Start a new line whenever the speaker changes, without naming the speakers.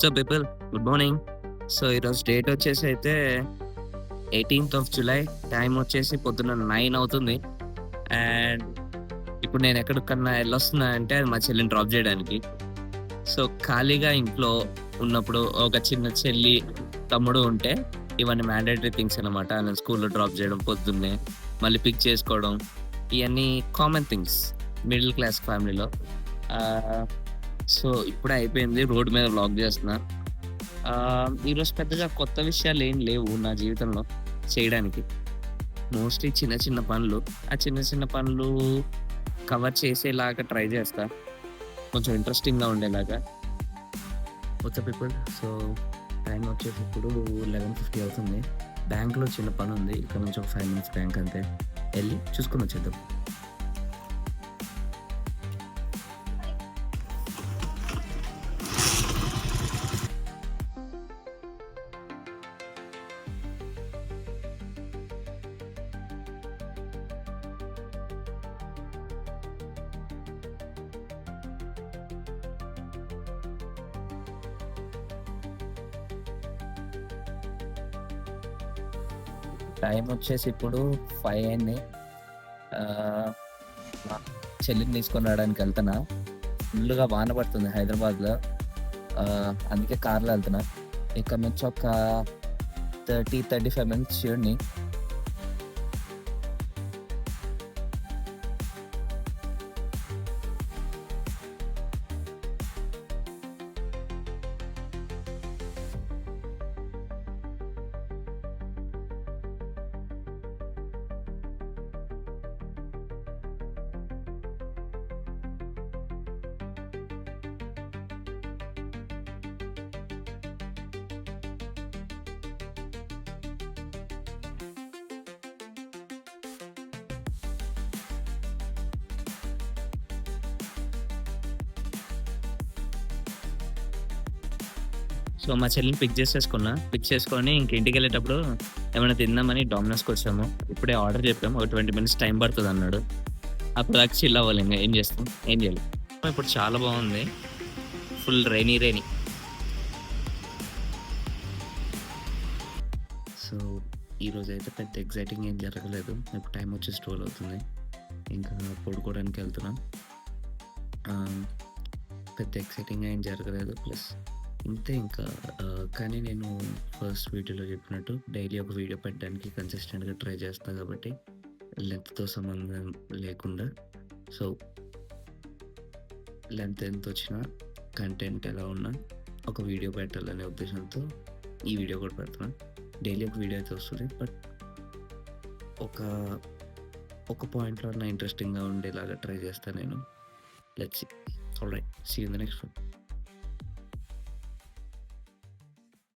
WhatsApp people, good morning. So ఈరోజు date వచ్చేసి అయితే 18th ఆఫ్ జులై. టైం వచ్చేసి పొద్దున్న 9 అవుతుంది. అండ్ ఇప్పుడు నేను ఎక్కడికన్నా వెళ్ళొస్తున్నా అంటే అది మా చెల్లిని డ్రాప్ చేయడానికి. సో ఖాళీగా ఇంట్లో ఉన్నప్పుడు ఒక చిన్న చెల్లి, తమ్ముడు ఉంటే ఇవన్నీ మ్యాండేటరీ థింగ్స్ అనమాట. నేను స్కూల్లో డ్రాప్ చేయడం పొద్దున్నే, మళ్ళీ పిక్ చేసుకోవడం, ఇవన్నీ కామన్ థింగ్స్ మిడిల్ క్లాస్ ఫ్యామిలీలో. సో ఇప్పుడే అయిపోయింది, రోడ్ మీద వ్లాగ్ చేస్తున్నా. ఈరోజు పెద్దగా కొత్త విషయాలు ఏం లేవు నా జీవితంలో చేయడానికి. మోస్ట్లీ చిన్న చిన్న పనులు. ఆ చిన్న చిన్న పనులు కవర్ చేసేలాగా ట్రై చేస్తా, కొంచెం ఇంట్రెస్టింగ్‌గా ఉండేలాగా. WhatsApp people. సో టైం వచ్చేసి ఇప్పుడు 11:50 అవుతుంది. బ్యాంక్‌లో చిన్న పని ఉంది. ఇక్కడ నుంచి ఒక 5 మినిట్స్ బ్యాంక్ అంతే. ఎళ్లి చూసుకొని వచ్చేద్దాం. టైం వచ్చేసి ఇప్పుడు 5 అయింది. ఆహ్, మా చెల్లిని తీసుకొని రావడానికి వెళ్తున్నా. ఫుల్లుగా వాన పడుతుంది హైదరాబాద్‌లో. అందుకే కార్‌లో వెళ్తున్నా. ఇక్కడ నుంచి ఒక 35 మినిట్స్ జర్నీ. సో మా చెల్లిని పిక్ చేసేసుకున్నా. పిక్ చేసుకొని ఇంక ఇంటికెళ్ళేటప్పుడు ఏమైనా తిందామని డామినోస్‌కొచ్చాము. ఇప్పుడే ఆర్డర్ చెప్పాము. ఒక 20 మినిట్స్ టైం పడతదన్నాడు. అప్పటిదాకా చిల్ అవ్వాలి ఇంగ. ఏం చేస్తాం? ఏం చేయలేం. ఇప్పుడు చాలా బాగుంది. Full rainy. సో ఈరోజైతే పెద్ద ఎక్సైటింగ్ ఏం జరగలేదు. ఇప్పుడు టైం వచ్చేసి 12 అవుతుంది. ఇంకా పడుకోవడానికి వెళ్తున్నా. పెద్ద ఎక్సైటింగ్‌గా ఏం జరగలేదు. ప్లస్ ఇంతే ఇంకా. కానీ నేను ఫస్ట్ వీడియోలో చెప్పినట్టు డైలీ ఒక వీడియో పెట్టడానికి కన్సిస్టెంట్‌గా ట్రై చేస్తా కాబట్టి లెంగ్త్‌తో సంబంధం లేకుండా. సో లెంగ్త్ ఎంతొచ్చినా, కంటెంట్ ఎలా ఉన్నా ఒక వీడియో పెట్టాలనే ఉద్దేశంతో ఈ వీడియో కూడా పెడుతున్నా. డైలీ ఒక వీడియో అయితే వస్తది. బట్ ఒక ఒక పాయింట్‌లో అన్నా ఇంట్రెస్టింగ్‌గా ఉండేలాగా ట్రై చేస్తా నేను. Let's see. Alright. See you in the next one.